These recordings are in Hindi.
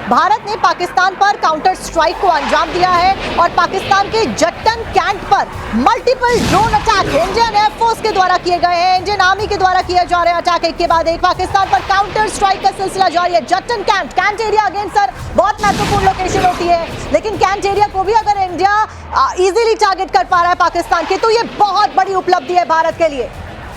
भारत ने पाकिस्तान पर काउंटर स्ट्राइक को अंजाम दिया है और पाकिस्तान के जट्टन कैंट पर multiple drone attack Indian air force के द्वारा किए गए हैं। इंडियन आर्मी के द्वारा किए जा रहे अटैक एक के बाद एक पाकिस्तान पर काउंटर स्ट्राइक का सिलसिला जारी है। जट्टन कैंट एरिया अगेन सर बहुत महत्वपूर्ण लोकेशन होती है, लेकिन कैंट एरिया को भी अगर इंडिया इजीली टारगेट कर पा रहा है पाकिस्तान के, तो ये बहुत बड़ी उपलब्धि है भारत के लिए।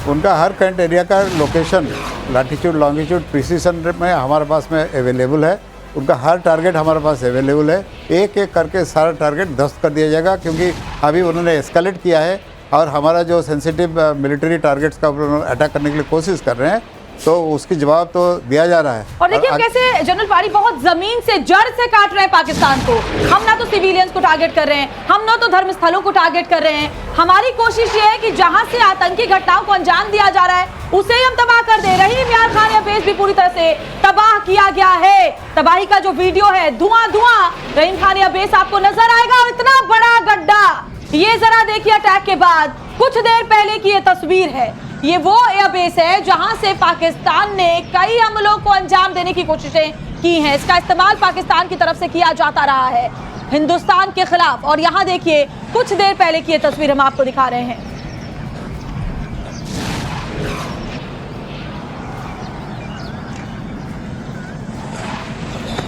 उनका हर कैंट एरिया का लोकेशन लैटिट्यूड लॉन्गिट्यूड प्रिसीजन में हमारे पास में अवेलेबल है। उनका हर टारगेट हमारे पास अवेलेबल है। एक एक करके सारा टारगेट ध्वस्त कर दिया जाएगा, क्योंकि अभी उन्होंने एस्केलेट किया है और हमारा जो सेंसिटिव मिलिट्री टारगेट्स का अटैक करने के लिए कोशिश कर रहे हैं, तो उसकी जवाब तो दिया जा रहा है। और देखिए कैसे जनरल पारी बहुत जमीन से जड़ से काट रहे हैं पाकिस्तान को। हम ना तो सिविलियंस को टारगेट कर रहे हैं, हम ना तो धर्मस्थलों को टारगेट कर रहे हैं। हमारी कोशिश ये है कि जहां से आतंकी घटनाओं को अंजाम दिया जा रहा है उसे ही हम तबाह कर दें। रहीम यार खान या बेस भी पूरी तरह से तबाह किया गया है। तबाही का जो वीडियो है, धुआं धुआं रहीम खान या बेस आपको नजर आएगा। और इतना बड़ा गड्ढा, ये जरा देखिए अटैक के बाद कुछ देर पहले की ये तस्वीर है। ये वो एयरबेस है जहां से पाकिस्तान ने कई हमलों को अंजाम देने की कोशिशें की हैं। इसका इस्तेमाल पाकिस्तान की तरफ से किया जाता रहा है हिंदुस्तान के खिलाफ। और यहां देखिए कुछ देर पहले की ये तस्वीर हम आपको दिखा रहे हैं।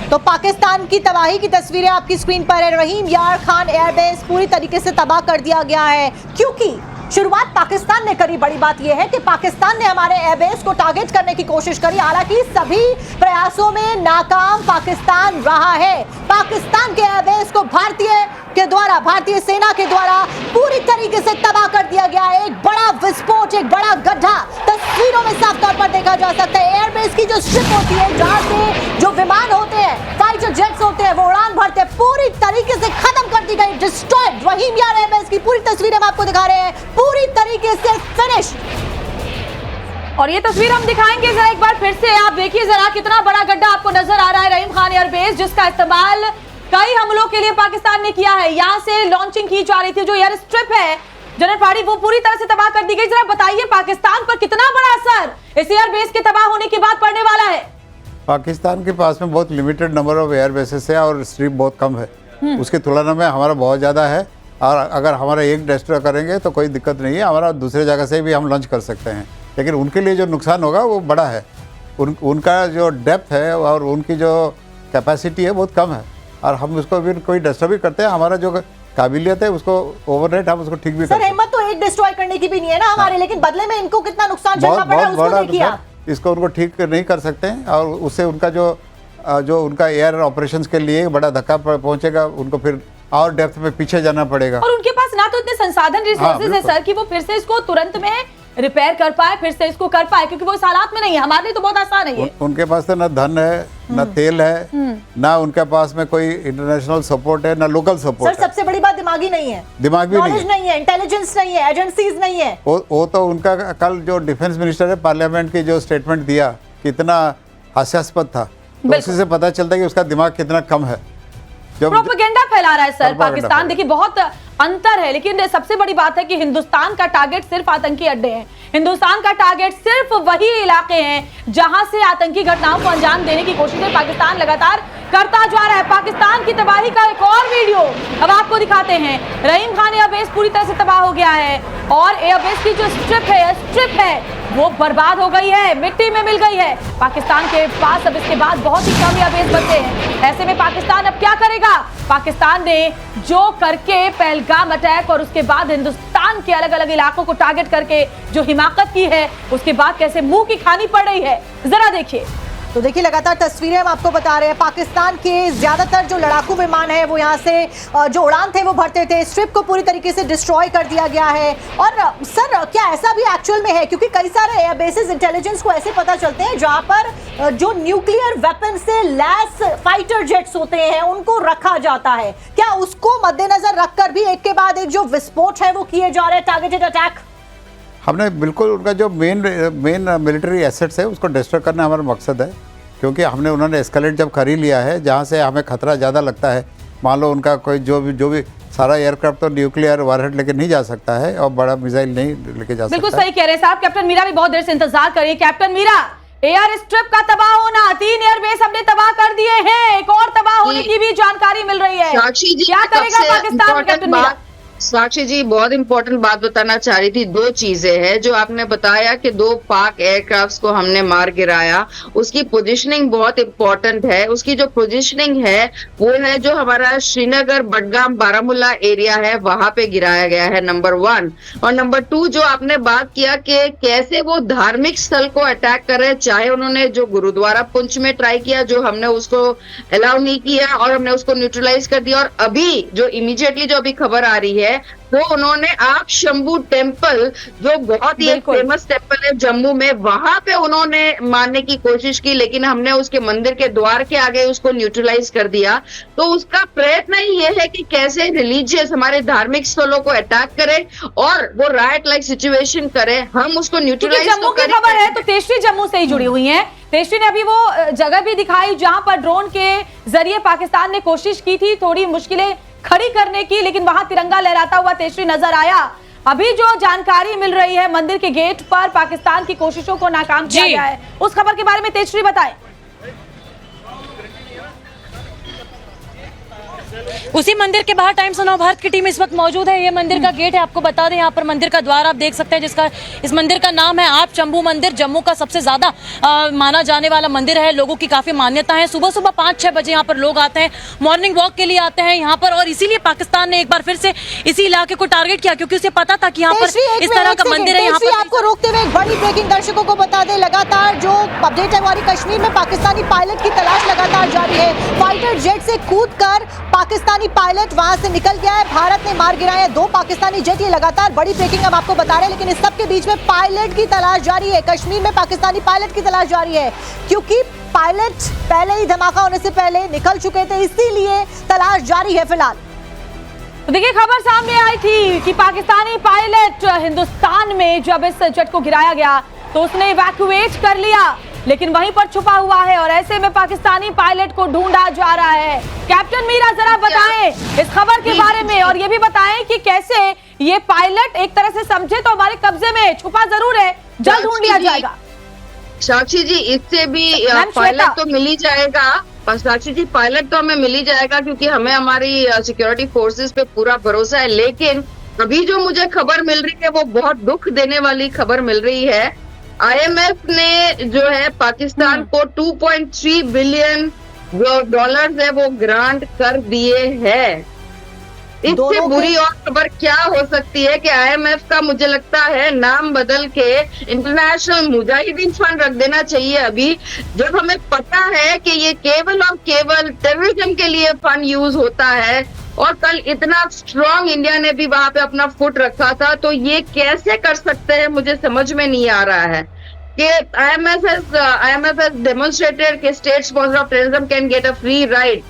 तो पाकिस्तान की तबाही की तस्वीरें आपकी स्क्रीन पर है। रहीम यार खान एयरबेस पूरी तरीके से तबाह कर दिया गया है, क्योंकि शुरुआत पाकिस्तान ने करी। बड़ी बात यह है कि पाकिस्तान ने हमारे एयरबेस को टारगेट करने की कोशिश करी, हालांकि सभी प्रयासों में नाकाम पाकिस्तान रहा है। पाकिस्तान के एयरबेस को भारतीय सेना के द्वारा पूरी तरीके से तबाह कर दिया गया है। एक बड़ा विस्फोट, एक बड़ा गड्ढा तस्वीरों में साफ तौर पर देखा जा सकता है। एयरबेस की जो स्ट्रिप होती है, जहां से जो विमान होते हैं, फाइटर जेट्स होते हैं, वो उड़ान भरते हैं, पूरी तरीके से खत्म कर दी गई, डिस्ट्रॉयड। रहीम यार एयरबेस की पूरी तस्वीरें हम आपको दिखा रहे हैं, पूरी तरीके से फिनिश। और ये तस्वीर हम दिखाएंगे जरा एक बार फिर से। आप देखिए जरा कितना बड़ा गड्ढा आपको नजर आ रहा है। रहीम खान एयरबेस जिसका इस्तेमाल कई हमलों के लिए पाकिस्तान ने किया है। यहाँ से लॉन्चिंग की जा रही थी, जो एयर स्ट्रिप है जनरल पारी, वो पूरी तरह से तबाह कर दी गई। जरा बताइए पाकिस्तान पर कितना बड़ा असर इस एयरबेस के तबाह होने के बाद पड़ने वाला है। पाकिस्तान के पास में बहुत लिमिटेड नंबर ऑफ एयरबेसेस है और स्ट्रिप बहुत कम है। उसकी तुलना में हमारा बहुत ज़्यादा है, और अगर हमारा एक डिस्ट्रॉय करेंगे तो कोई दिक्कत नहीं है, हमारा दूसरे जगह से भी हम लॉन्च कर सकते हैं। लेकिन उनके लिए जो नुकसान होगा वो बड़ा है। उनका जो डेप्थ है और उनकी जो कैपेसिटी है बहुत कम है, और हम उसको भी कोई डिस्टर्ब भी करते हैं। हमारा जो काबिलियत है उसको ओवरनाइट हम उसको ठीक भी करते हैं। हिम्मत तो एक डिस्ट्रॉय करने की भी नहीं है ना हमारे, लेकिन बदले में इनको कितना नुकसान झेलना पड़ा है उसको देखिए आप। इसको उनको ठीक नहीं कर सकते हैं, और उससे उनका जो उनका एयर ऑपरेशंस के लिए बड़ा धक्का पहुंचेगा। उनको फिर और डेप्थ में पीछे जाना पड़ेगा, और उनके पास ना तो इतने संसाधन रिसोर्सेज है सर कि वो फिर से इसको तुरंत में रिपेयर कर पाए, फिर से इसको कर पाए, क्योंकि वो इस हालात में नहीं है। हमारे लिए तो बहुत आसान है ये। उनके पास तो ना धन है, ना तेल है, ना उनके पास में कोई इंटरनेशनल सपोर्ट है, ना लोकल सपोर्ट सर, सबसे बड़ी बात दिमागी नहीं है, दिमाग भी नॉलेज नहीं है, इंटेलिजेंस नहीं है, एजेंसीज नहीं है। वो तो उनका कल जो डिफेंस मिनिस्टर है पार्लियामेंट की जो स्टेटमेंट दिया कितना हास्यास्पद था, तो उसी से पता चलता है कि उसका दिमाग कितना कम है। प्रोपेगेंडा फैला रहा है सर पाकिस्तान। देखिए बहुत अंतर है, लेकिन सबसे बड़ी बात है कि हिंदुस्तान का टारगेट सिर्फ आतंकी अड्डे हैं। हिंदुस्तान का टारगेट सिर्फ वही इलाके हैं जहां से आतंकी घटनाओं को अंजाम देने की कोशिशें पाकिस्तान लगातार करता जा रहा है। पाकिस्तान की तबाही का एक और वीडियो अब आपको दिखाते हैं। रहीम खान एयरबेस पूरी तरह से तबाह हो गया है, और एयरबेस की जो स्ट्रिप है वो बर्बाद हो गई है, मिट्टी में मिल गई है। पाकिस्तान के पास अब इसके बाद बहुत ही कम एयरबेस बचे हैं। ऐसे में पाकिस्तान अब क्या करेगा? पाकिस्तान ने जो करके पहलगाम अटैक और उसके बाद हिंदुस्तान के अलग अलग इलाकों को टारगेट करके जो हिमाकत की है, उसके बाद कैसे मुंह की खानी पड़ रही है, जरा देखिए। तो देखिए लगातार तस्वीरें हम आपको बता रहे हैं। पाकिस्तान के ज्यादातर जो लड़ाकू विमान है वो यहाँ से जो उड़ान थे वो भरते थे। स्ट्रिप को पूरी तरीके से डिस्ट्रॉय कर दिया गया है। और सर, क्या ऐसा भी एक्चुअल में है? क्योंकि कई सारे एयरबेसेस इंटेलिजेंस को ऐसे पता चलते हैं जहाँ पर जो न्यूक्लियर वेपन से लैस फाइटर जेट्स होते हैं उनको रखा जाता है। क्या उसको मद्देनजर रखकर भी एक के बाद एक जो विस्फोट है वो किए जा रहे हैं, टारगेटेड अटैक? हमने बिल्कुल उनका जो मेन मिलिट्री एसेट्स है उसको डिस्ट्रॉय करना हमारा मकसद है, क्योंकि उन्होंने एस्केलेट जब कर ही लिया है जहाँ से हमें खतरा ज़्यादा लगता है। मान लो उनका कोई जो भी सारा एयरक्राफ्ट तो न्यूक्लियर वारहेड लेके नहीं जा सकता है और बड़ा मिसाइल नहीं लेके जा सकता। बिल्कुल सही कह रहे हैं साहब। कैप्टन मीरा भी बहुत देर से इंतजार कर रही है। कैप्टन मीरा, एयर स्ट्रिप का तबाह होना, 3 एयरबेस हमने तबाह कर दिए हैं, एक और होने की भी जानकारी मिल रही है। साक्षी जी, क्या करेगा पाकिस्तान, कैप्टन मीरा? साक्षी जी बहुत इंपॉर्टेंट बात बताना चाह रही थी। दो चीजें हैं जो आपने बताया कि 2 पाक एयरक्राफ्ट्स को हमने मार गिराया, उसकी पोजीशनिंग बहुत इंपॉर्टेंट है। उसकी जो पोजीशनिंग है वो है जो हमारा श्रीनगर, बडगाम, बारामूला एरिया है, वहां पे गिराया गया है, नंबर 1। और नंबर 2 जो आपने बात किया कि कैसे वो धार्मिक स्थल को अटैक कर रहे हैं, चाहे उन्होंने जो गुरुद्वारा पुंछ में ट्राई किया, जो हमने उसको अलाउ नहीं किया और हमने उसको न्यूट्रलाइज कर दिया, और अभी जो इमीडिएटली जो अभी खबर आ रही है वो उन्होंने आप शंभू टेम्पल, जो बहुत ही एक फेमस टेम्पल है जम्मू में, वहां पे उन्होंने मारने की कोशिश की, लेकिन हमने उसके मंदिर के द्वार के आगे उसको न्यूट्रलाइज कर दिया। तो उसका प्रयत्न ही ये है कि कैसे रिलीजियस हमारे धार्मिक स्थलों को अटैक करे और वो राइट लाइक सिचुएशन करे, हम उसको न्यूट्रलाइज जम्मू की खबर है तो तेजश्री जम्मू से ही जुड़ी हुई है। तेजश्री ने अभी वो जगह भी दिखाई जहां पर ड्रोन के जरिए पाकिस्तान ने कोशिश की थी थोड़ी मुश्किलें खड़ी करने की, लेकिन वहां तिरंगा लहराता हुआ तेजश्री नजर आया। अभी जो जानकारी मिल रही है, मंदिर के गेट पर पाकिस्तान की कोशिशों को नाकाम किया गया है, उस खबर के बारे में तेजश्री बताएं। उसी मंदिर के बाहर टाइम्स नव भारत की टीम इस वक्त मौजूद है। ये मंदिर का गेट है, आपको बता दें यहाँ पर मंदिर का द्वार आप देख सकते हैं, जिसका इस मंदिर का नाम है आप शंभू मंदिर। जम्मू का सबसे ज्यादा माना जाने वाला मंदिर है, लोगों की काफी मान्यता है। सुबह सुबह 5-6 बजे यहाँ पर लोग आते हैं, मॉर्निंग वॉक के लिए आते हैं यहाँ पर, और इसीलिए पाकिस्तान ने एक बार फिर से इसी इलाके को टारगेट किया, क्योंकि उसे पता था कि यहाँ पर इस तरह का मंदिर है। यहाँ पर आपको रोकते हुए एक बड़ी ब्रेकिंग दर्शकों को बता दें, लगातार जो अपडेट है हमारी कश्मीर में पाकिस्तानी पायलट की तलाश लगातार जारी है। फाइटर जेट से कूदकर पाकिस्तानी पायलट वहां से निकल गया है, भारत ने मार गिराए 2 पाकिस्तानी जेट। ये लगातार बड़ी ब्रेकिंग हम आपको बता रहे हैं, लेकिन इस सब के बीच में पायलट की तलाश जारी है। कश्मीर में पाकिस्तानी पायलट की तलाश जारी है, क्योंकि पायलट पहले ही धमाका होने से पहले निकल चुके थे, इसीलिए तलाश जारी है फिलहाल। तो देखिए खबर सामने आई थी कि पाकिस्तानी पायलट हिंदुस्तान में जब इस जेट को गिराया गया तो उसने इवैक्यूएट कर लिया, लेकिन वहीं पर छुपा हुआ है और ऐसे में पाकिस्तानी पायलट को ढूंढा जा रहा है। कैप्टन मीरा जरा बताएं इस खबर के बारे में, और ये भी बताएं कि कैसे ये पायलट एक तरह से समझे तो हमारे कब्जे में छुपा जरूर है, जल्द ढूंढ लिया जाएगा। साक्षी जी इससे भी पायलट तो मिल ही जाएगा, साक्षी जी पायलट तो हमें मिल ही जाएगा, क्योंकि हमें हमारी सिक्योरिटी फोर्सेस पे पूरा भरोसा है। लेकिन अभी जो मुझे खबर मिल रही है वो बहुत दुख देने वाली खबर मिल रही है। IMF ने जो है पाकिस्तान को 2.3 बिलियन डॉलर्स है वो ग्रांट कर दिए हैं। इससे बुरी और खबर क्या हो सकती है कि IMF का मुझे लगता है नाम बदल के इंटरनेशनल मुजाहिदीन फंड रख देना चाहिए अभी, जब हमें पता है कि ये केवल और केवल टेररिज्म के लिए फंड यूज होता है। और कल इतना स्ट्रांग इंडिया ने भी वहां पे अपना फुट रखा था, तो ये कैसे कर सकते हैं मुझे समझ में नहीं आ रहा है कि IMF has demonstrated कि state sponsor of terrorism can get a free ride.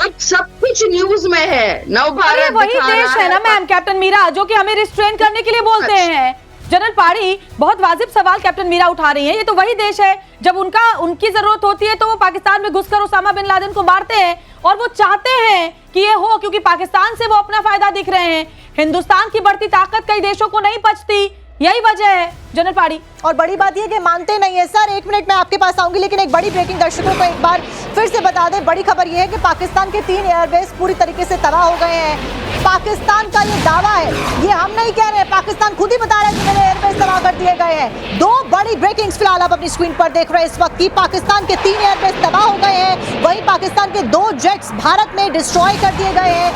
अब सब कुछ न्यूज में है, नव भारत वही देश है ना मैम, कैप्टन मीरा, जो कि हमें रिस्ट्रेन करने के लिए बोलते हैं। जनरल पाड़ी बहुत वाजिब सवाल कैप्टन मीरा उठा रही हैं। ये तो वही देश है जब उनकी जरूरत होती है तो वो पाकिस्तान में घुसकर उसामा बिन लादेन को मारते हैं, और वो चाहते हैं कि ये हो क्योंकि पाकिस्तान से वो अपना फायदा दिख रहे हैं। हिंदुस्तान की बढ़ती ताकत कई देशों को नहीं पचती, यही वजह है जनरल पाड़ी। और बड़ी बात यह कि मानते नहीं है सर। 1 मिनट में आपके पास आऊंगी, लेकिन एक बड़ी ब्रेकिंग दर्शकों को एक बार फिर से बता दें। बड़ी खबर यह है कि पाकिस्तान के 3 एयरबेस पूरी तरीके से तबाह हो गए हैं। पाकिस्तान का ये दावा है, ये हम नहीं कह रहे, पाकिस्तान खुद ही बता रहा है कि मेरे एयरबेस तबाह कर दिए गए हैं। 2 बड़ी ब्रेकिंग्स फिलहाल आप अपनी स्क्रीन पर देख रहे हैं इस वक्त की। पाकिस्तान के 3 एयरबेस तबाह हो गए हैं, वहीं पाकिस्तान के 2 जेट्स भारत में डिस्ट्रॉय कर दिए गए हैं।